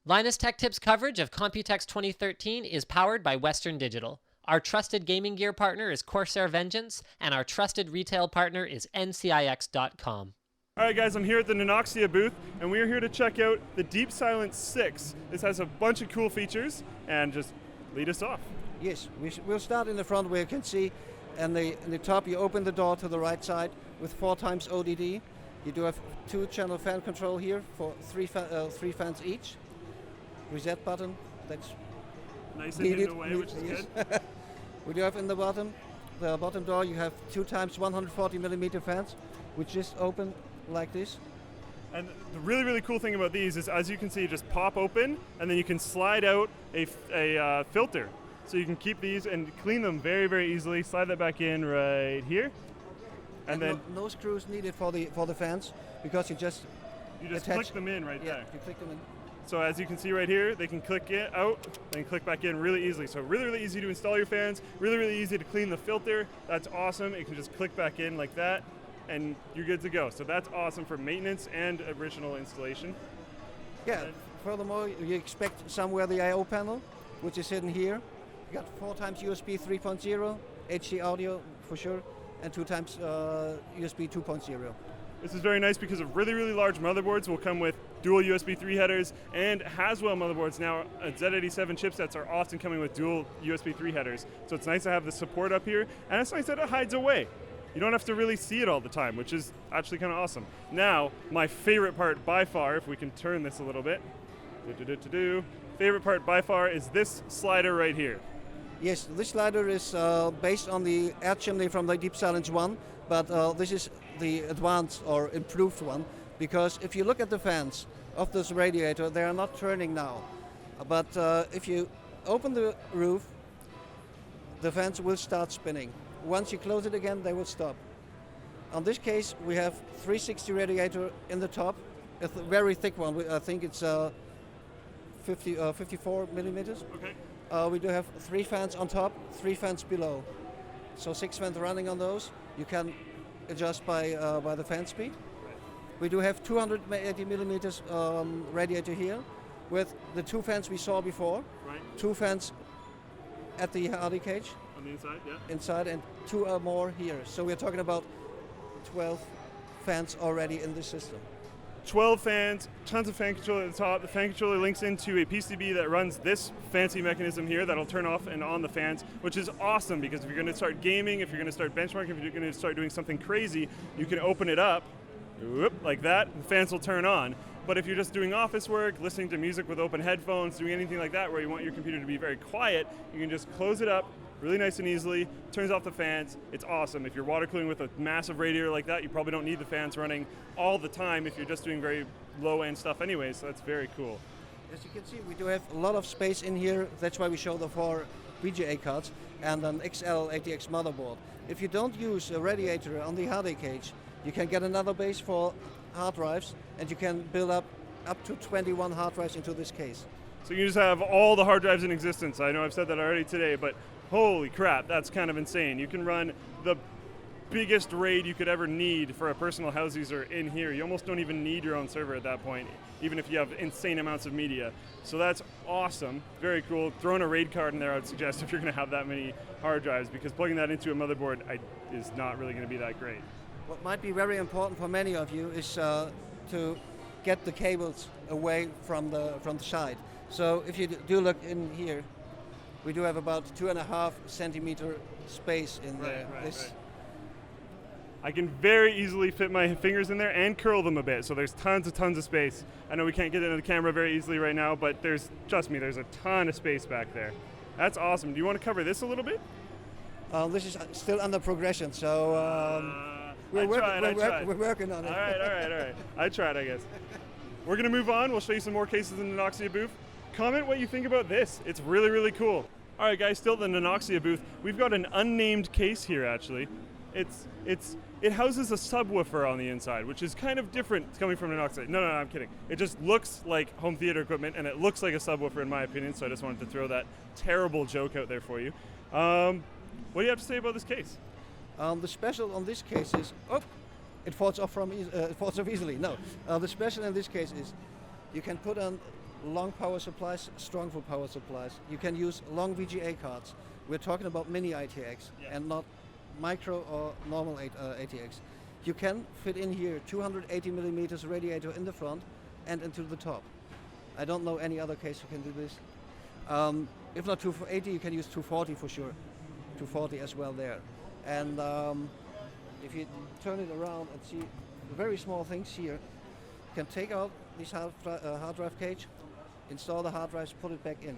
Linus Tech Tips coverage of Computex 2013 is powered by Western Digital. Our trusted gaming gear partner is Corsair Vengeance, and our trusted retail partner is ncix.com. Alright guys, I'm here at the Nanoxia booth, and we are here to check out the Deep Silence 6. This has a bunch of cool features, and just lead us off. Yes, we'll start in the front where you can see, in the top you open the door to the right side with 4 times ODD. You do have 2-channel fan control here for 3 fans each. Reset button, that's nice and hidden away, which is yes. good. We do have in the bottom door you have 2 times 140 millimeter fans, which just open like this. And the really, really cool thing about these is, as you can see, you just pop open, and then you can slide out a filter. So you can keep these and clean them very, very easily. Slide that back in right here. And then no screws needed for the fans, because you just click them in right there. Yeah, you click them in. So as you can see right here, they can click it out and click back in really easily. So really, really easy to install your fans, really, really easy to clean the filter. That's awesome. You can just click back in like that, and you're good to go. So that's awesome for maintenance and original installation. Yeah, furthermore, you expect somewhere the I/O panel, which is hidden here. You got 4 times USB 3.0, HD audio for sure, and 2 times USB 2.0. This is very nice because of really, really large motherboards will come with dual USB 3 headers, and Haswell motherboards now, Z87 chipsets are often coming with dual USB 3 headers. So it's nice to have the support up here, and it's nice that it hides away. You don't have to really see it all the time, which is actually kind of awesome. Now, my favorite part by far, if we can turn this a little bit, favorite part by far is this slider right here. Yes, this slider is based on the air chimney from the Deep Silence 1, but this is the advanced or improved one, because if you look at the fans of this radiator, they are not turning now. But if you open the roof, the fans will start spinning. Once you close it again, they will stop. On this case, we have 360 radiator in the top, a very thick one. I think it's 54 millimeters. Okay. We do have 3 fans on top, 3 fans below. So 6 fans running on those. You can adjust by the fan speed. We do have 280 millimeters radiator here with the 2 fans we saw before. Right. 2 fans at the Harddrive Cage. On the inside, yeah. Inside, and 2 more here. So we're talking about 12 fans already in this system. 12 fans, tons of fan controller at the top. The fan controller links into a PCB that runs this fancy mechanism here that'll turn off and on the fans, which is awesome because if you're going to start gaming, if you're going to start benchmarking, if you're going to start doing something crazy, you can open it up, whoop, like that, the fans will turn on. But if you're just doing office work, listening to music with open headphones, doing anything like that where you want your computer to be very quiet, you can just close it up really nice and easily, turns off the fans. It's awesome. If you're water cooling with a massive radiator like that, you probably don't need the fans running all the time if you're just doing very low-end stuff anyway, so that's very cool. As you can see, we do have a lot of space in here. That's why we show the 4 VGA cards and an XL ATX motherboard. If you don't use a radiator on the Harddrive Cage, you can get another base for hard drives, and you can build up to 21 hard drives into this case. So you just have all the hard drives in existence. I know I've said that already today, but holy crap, that's kind of insane. You can run the biggest RAID you could ever need for a personal house user in here. You almost don't even need your own server at that point, even if you have insane amounts of media. So that's awesome, very cool. Throwing a RAID card in there, I would suggest, if you're going to have that many hard drives, because plugging that into a motherboard is not really going to be that great. What might be very important for many of you is to get the cables away from the side. So if you do look in here, we do have about 2.5 centimeter space in there. Right. I can very easily fit my fingers in there and curl them a bit, so there's tons of space. I know we can't get into the camera very easily right now, but trust me, there's a ton of space back there. That's awesome. Do you want to cover this a little bit? This is still under progression, so we're working on it. All right. I tried, I guess. We're going to move on. We'll show you some more cases in the Nanoxia booth. Comment what you think about this. It's really, really cool. All right, guys, still at the Nanoxia booth. We've got an unnamed case here, actually. It houses a subwoofer on the inside, which is kind of different coming from Nanoxia. No, I'm kidding. It just looks like home theater equipment, and it looks like a subwoofer in my opinion, so I just wanted to throw that terrible joke out there for you. What do you have to say about this case? The special on this case is, it falls off easily. No, the special in this case is you can put on long power supplies, strong for power supplies. You can use long VGA cards. We're talking about mini ITX and not micro or normal ATX. You can fit in here 280 millimeters radiator in the front and into the top. I don't know any other case who can do this. If not 280, you can use 240 for sure. 240 as well there. And if you turn it around and see very small things here, you can take out this hard drive cage, install the hard drives, put it back in.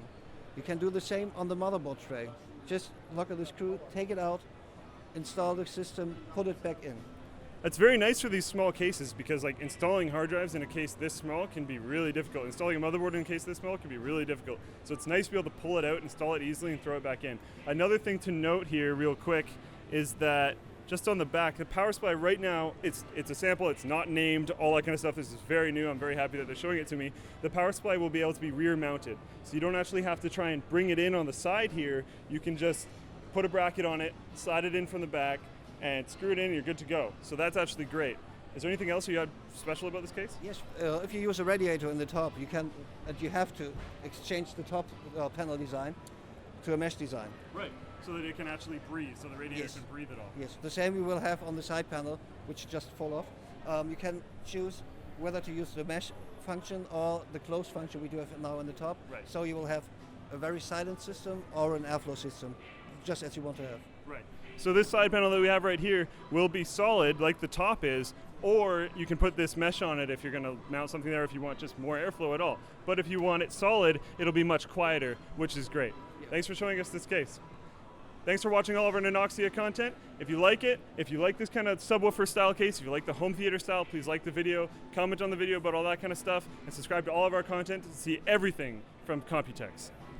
You can do the same on the motherboard tray. Just lock at the screw, take it out, install the system, put it back in. That's very nice for these small cases because like installing hard drives in a case this small can be really difficult. Installing a motherboard in a case this small can be really difficult. So it's nice to be able to pull it out, install it easily, and throw it back in. Another thing to note here real quick is that just on the back, the power supply right now, it's a sample, it's not named, all that kind of stuff. This is very new. I'm very happy that they're showing it to me. The power supply will be able to be rear mounted. So you don't actually have to try and bring it in on the side here. You can just put a bracket on it, slide it in from the back, and screw it in and you're good to go. So that's actually great. Is there anything else you had special about this case? Yes, if you use a radiator in the top, you have to exchange the top panel design to a mesh design. Right, so that it can actually breathe, so the radiator can breathe it all. Yes, the same we will have on the side panel, which just fall off. You can choose whether to use the mesh function or the close function we do have now in the top. Right. So you will have a very silent system or an airflow system, just as you want to have. Right. So this side panel that we have right here will be solid like the top is, or you can put this mesh on it if you're going to mount something there if you want just more airflow at all. But if you want it solid, it'll be much quieter, which is great. Yep. Thanks for showing us this case. Thanks for watching all of our Nanoxia content. If you like it, if you like this kind of subwoofer style case, if you like the home theater style, please like the video, comment on the video about all that kind of stuff, and subscribe to all of our content to see everything from Computex.